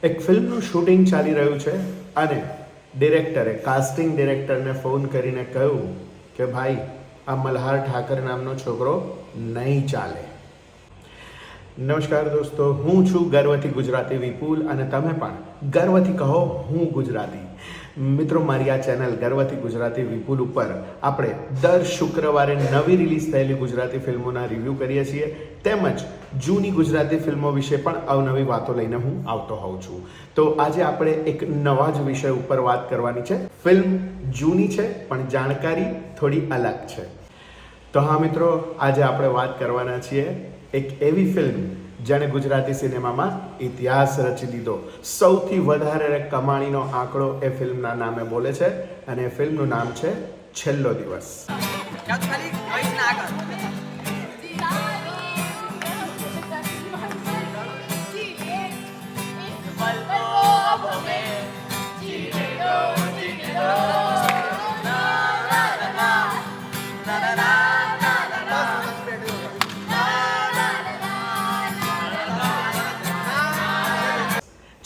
એક ફિલ્મનું શૂટિંગ ચાલી રહ્યું છે અને ડિરેક્ટરે કાસ્ટિંગ ડિરેક્ટરને ફોન કરીને કહ્યું કે ભાઈ આ મલ્હાર ઠાકર નામનો છોકરો નહીં ચાલે. નમસ્કાર દોસ્તો, હું છું ગર્વથી ગુજરાતી વિપુલ અને તમે પણ ગર્વથી કહો હું ગુજરાતી. મિત્રો, મારી આ ચેનલ ગર્વથી ગુજરાતી વિપુલ ઉપર આપણે દર શુક્રવારે નવી રિલીઝ થયેલી ગુજરાતી ફિલ્મોના રિવ્યૂ કરીએ છીએ, તેમજ જૂની ગુજરાતી ફિલ્મો વિશે પણ અવનવી વાતો લઈને હું આવતો હોઉં છું. તો આજે આપણે એક નવા જ વિષય ઉપર વાત કરવાની છે. ફિલ્મ જૂની છે પણ જાણકારી થોડી અલગ છે. તો હા મિત્રો, આજે આપણે વાત કરવાના છીએ એક એવી ફિલ્મ જેણે ગુજરાતી સિનેમામાં ઇતિહાસ રચી દીધો. સૌથી વધારે કમાણીનો આંકડો એ ફિલ્મના નામે બોલે છે અને એ ફિલ્મનું નામ છે છેલ્લો દિવસ.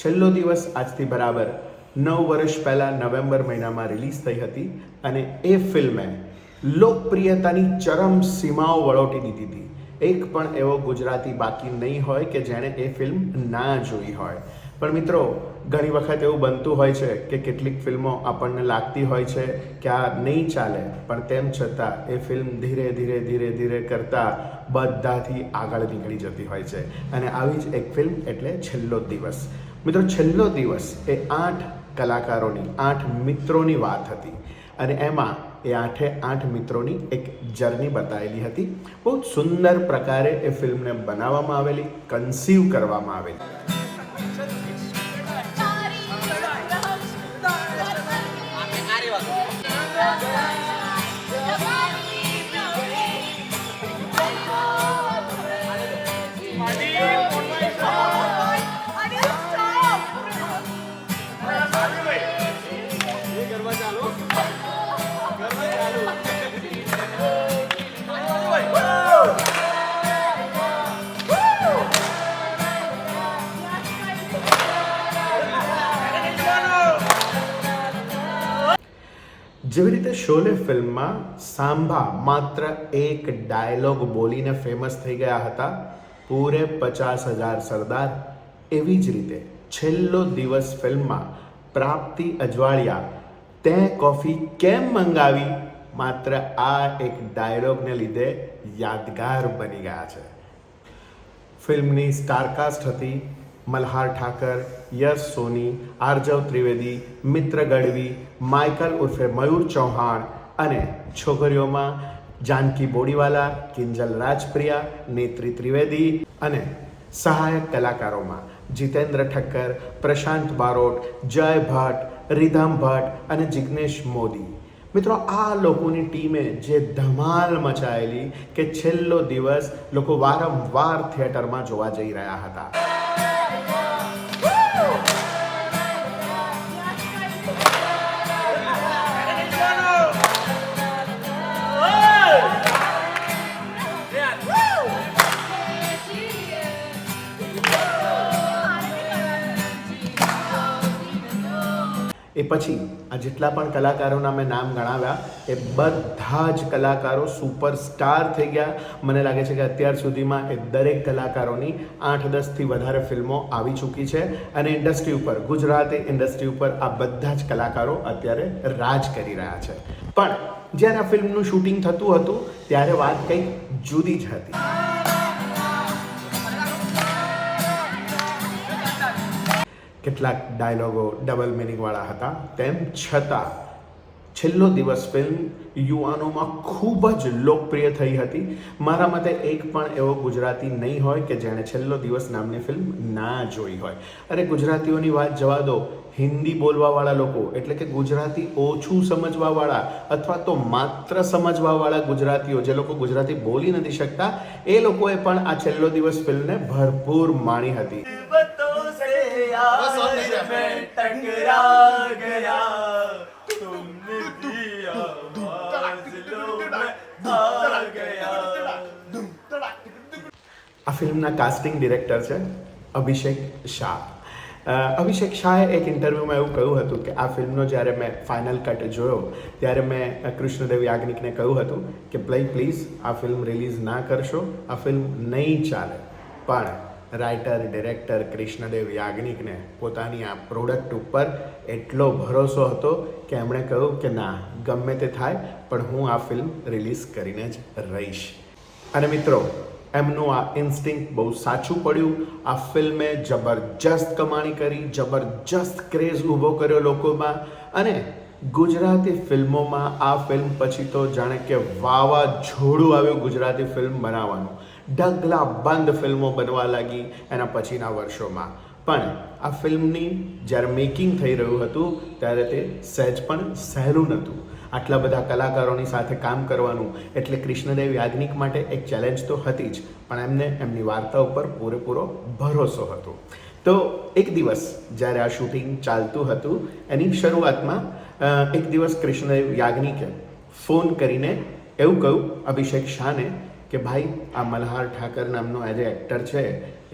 છેલ્લો દિવસ આજથી બરાબર 9 વર્ષ પહેલાં નવેમ્બર મહિનામાં રિલીઝ થઈ હતી અને એ ફિલ્મે લોકપ્રિયતાની ચરમ સીમાઓ વળોટી દીધી હતી. એક પણ એવો ગુજરાતી બાકી નહીં હોય કે જેણે એ ફિલ્મ ના જોઈ હોય. પણ મિત્રો, ઘણી વખત એવું બનતું હોય છે કે કેટલીક ફિલ્મો આપણને લાગતી હોય છે કે આ નહીં ચાલે, પણ તેમ છતાં એ ફિલ્મ ધીરે ધીરે ધીરે ધીરે કરતાં બધાથી આગળ નીકળી જતી હોય છે. અને આવી જ એક ફિલ્મ એટલે છેલ્લો દિવસ. મિત્રો, છેલ્લો દિવસ એ 8 કલાકારોની, 8 મિત્રોની વાત હતી અને એમાં એ 8 મિત્રોની એક જર્ની બતાવેલી હતી. બહુ સુંદર પ્રકારે એ ફિલ્મને બનાવવામાં આવેલી, કન્સીવ કરવામાં આવેલી. જેવી રીતે શોલે ફિલ્મમાં સાંભા માત્ર એક ડાયલોગ બોલીને ફેમસ થઈ ગયા હતા, પૂરે 50,000 સરદાર, એવી જ રીતે છેલ્લો દિવસ ફિલ્મમાં પ્રાપ્તિ અજવાળિયા તે કોફી કેમ મંગાવી માત્ર આ એક ડાયલોગને લીધે યાદગાર બની ગયા છે. ફિલ્મની સ્ટારકાસ્ટ હતી મલ્હાર ઠાકર, યશ સોની, આર્જવ ત્રિવેદી, મિત્ર ગઢવી, માઇકલ ઉર્ફે મયુર ચૌહાણ અને છોકરીઓમાં જાનકી બોડીવાલા, કિંજલ રાજપ્રિયા, નેત્રી ત્રિવેદી અને સહાયક કલાકારોમાં જીતેન્દ્ર ઠક્કર, પ્રશાંત બારોટ, જય ભટ્ટ, રિધમ ભટ્ટ અને જિગ્નેશ મોદી. મિત્રો, આ લોકોની ટીમે જે ધમાલ મચાયેલી કે છેલ્લો દિવસ લોકો વારંવાર થિયેટરમાં જોવા જઈ રહ્યા હતા. એ પછી આ જેટલા પણ કલાકારોના મેં નામ ગણાવ્યા એ બધા જ કલાકારો સુપરસ્ટાર થઈ ગયા. મને લાગે છે કે અત્યાર સુધીમાં એ દરેક કલાકારોની 8-10થી વધારે ફિલ્મો આવી ચૂકી છે અને ઇન્ડસ્ટ્રી ઉપર, ગુજરાતી ઇન્ડસ્ટ્રી ઉપર આ બધા જ કલાકારો અત્યારે રાજ કરી રહ્યા છે. પણ જ્યારે આ ફિલ્મનું શૂટિંગ થતું હતું ત્યારે વાત કંઈક જુદી જ હતી. કેટલાક ડાયલોગો ડબલ મિનિંગવાળા હતા, તેમ છતાં છેલ્લો દિવસ ફિલ્મ યુવાનોમાં ખૂબ જ લોકપ્રિય થઈ હતી. મારા મતે એક પણ એવો ગુજરાતી નહીં હોય કે જેણે છેલ્લો દિવસ નામની ફિલ્મ ના જોઈ હોય. અરે ગુજરાતીઓની વાત જવા દો, હિન્દી બોલવાવાળા લોકો એટલે કે ગુજરાતી ઓછું સમજવાવાળા અથવા તો માત્ર સમજવાવાળા ગુજરાતીઓ, જે લોકો ગુજરાતી બોલી નથી શકતા, એ લોકોએ પણ આ છેલ્લો દિવસ ફિલ્મને ભરપૂર માણી હતી. टकरा गया तुमने दिया फासलों में आ गया. આ ફિલ્મના કાસ્ટિંગ ડિરેક્ટર છે અભિષેક શાહ. અભિષેક શાહે એક ઇન્ટરવ્યૂમાં એવું કહ્યું હતું કે આ ફિલ્મનો જ્યારે મેં ફાઇનલ કટ જોયો ત્યારે મેં કૃષ્ણદેવ યાજ્ઞિકને કહ્યું હતું કે પ્લીઝ આ ફિલ્મ રિલીઝ ના કરશો, આ ફિલ્મ નહીં ચાલે. પણ રાઇટર ડિરેક્ટર કૃષ્ણદેવ યાજ્ઞિકને પોતાની આ પ્રોડક્ટ ઉપર એટલો ભરોસો હતો કે એમણે કહ્યું કે ના, ગમે તે થાય પણ હું આ ફિલ્મ રિલીઝ કરીને જ રહીશ. અને મિત્રો, એમનું આ ઇન્સ્ટિંક્ટ બહુ સાચું પડ્યું. આ ફિલ્મે જબરજસ્ત કમાણી કરી, જબરજસ્ત ક્રેઝ ઊભો કર્યો લોકોમાં. અને ગુજરાતી ફિલ્મોમાં આ ફિલ્મ પછી તો જાણે કે વાવાઝોડું આવ્યું ગુજરાતી ફિલ્મ બનાવવાનું. ઢગલા બંધ ફિલ્મો બનવા લાગી એના પછીના વર્ષોમાં. પણ આ ફિલ્મની જ્યારે મેકિંગ થઈ રહ્યું હતું ત્યારે તે સહેજ પણ સહેલું નહોતું. આટલા બધા કલાકારોની સાથે કામ કરવાનું એટલે કૃષ્ણદેવ યાજ્ઞિક માટે એક ચેલેન્જ તો હતી જ, પણ એમને એમની વાર્તા ઉપર પૂરેપૂરો ભરોસો હતો. તો એક દિવસ જ્યારે આ શૂટિંગ ચાલતું હતું એની શરૂઆતમાં એક દિવસ કૃષ્ણદેવ યાજ્ઞિકે ફોન કરીને એવું કહ્યું અભિષેક શાહને કે ભાઈ, આ મલ્હાર ઠાકર નામનો એજ એક્ટર છે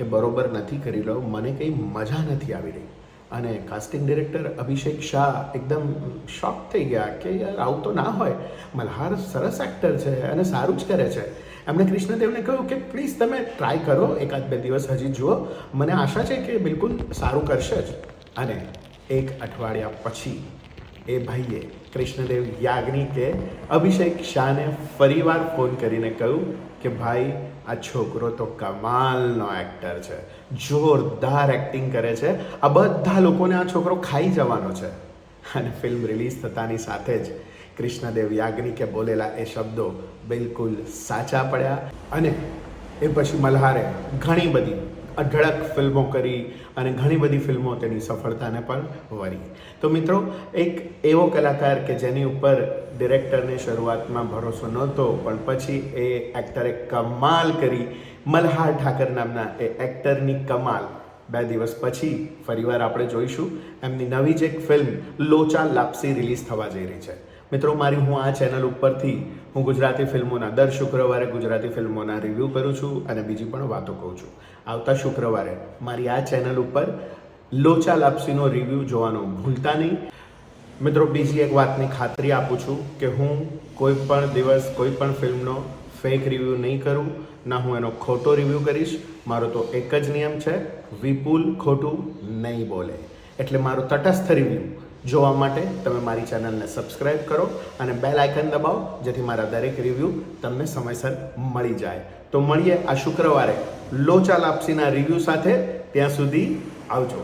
એ બરોબર નથી કરી રહ્યો, મને કંઈ મજા નથી આવી રહી. અને કાસ્ટિંગ ડિરેક્ટર અભિષેક શાહ એકદમ શોક થઈ ગયા કે યાર આવું તો ના હોય, મલ્હાર સરસ એક્ટર છે અને સારું જ કરે છે. એમણે કૃષ્ણદેવને કહ્યું કે પ્લીઝ તમે ટ્રાય કરો, 1-2 દિવસ હજી જુઓ, મને આશા છે કે બિલકુલ સારું કરશે જ. અને 1 અઠવાડિયા પછી એ ભાઈએ કૃષ્ણદેવ યાજ્ઞિકે અભિષેક શાહને ફરીવાર ફોન કરીને કહ્યું કે ભાઈ, આ છોકરો તો કમાલનો એક્ટર છે, જોરદાર એક્ટિંગ કરે છે, આ બધા લોકોને આ છોકરો ખાઈ જવાનો છે. અને ફિલ્મ રિલીઝ થતાની સાથે જ કૃષ્ણદેવ યાજ્ઞિકે બોલેલા એ શબ્દો બિલકુલ સાચા પડ્યા. અને એ પછી મલ્હારે ઘણી બધી અઢળક ફિલ્મો કરી અને ઘણી બધી ફિલ્મો તેની સફળતાને પણ વરી. તો મિત્રો, એક એવો કલાકાર કે જેની ઉપર ડિરેક્ટરને શરૂઆતમાં ભરોસો નહોતો પણ પછી એ એક્ટરે કમાલ કરી, મલ્હાર ઠાકર નામના એ એક્ટરની કમાલ 2 દિવસ પછી ફરીવાર આપણે જોઈશું. એમની નવી જ એક ફિલ્મ લોચા લાપસી રિલીઝ થવા જઈ રહી છે. મિત્રો, હું આ ચેનલ ઉપરથી હું ગુજરાતી ફિલ્મોના દર શુક્રવારે ગુજરાતી ફિલ્મોના રિવ્યૂ કરું છું અને બીજી પણ વાતો કહું છું. આવતા શુક્રવારે મારી આ ચેનલ ઉપર લોચા લાપસીનો રિવ્યૂ જોવાનું ભૂલતા નહીં. મિત્રો, બીજી એક વાતની ખાતરી આપું છું કે હું કોઈ પણ દિવસ કોઈ પણ ફિલ્મનો ફેક રિવ્યૂ નહીં કરું, ના હું એનો ખોટો રિવ્યૂ કરીશ. મારો તો એક જ નિયમ છે, વિપુલ ખોટું નહીં બોલે. એટલે મારો તટસ્થ રિવ્યૂ જોવા માટે તમે મારી ચેનલને સબસ્ક્રાઈબ કરો અને બેલ આઇકન દબાવો, જેથી મારા દરેક રિવ્યૂ તમને સમયસર મળી જાય. તો મળીએ આ શુક્રવારે લોચા લાપસીના રિવ્યૂ સાથે. ત્યાં સુધી આવજો.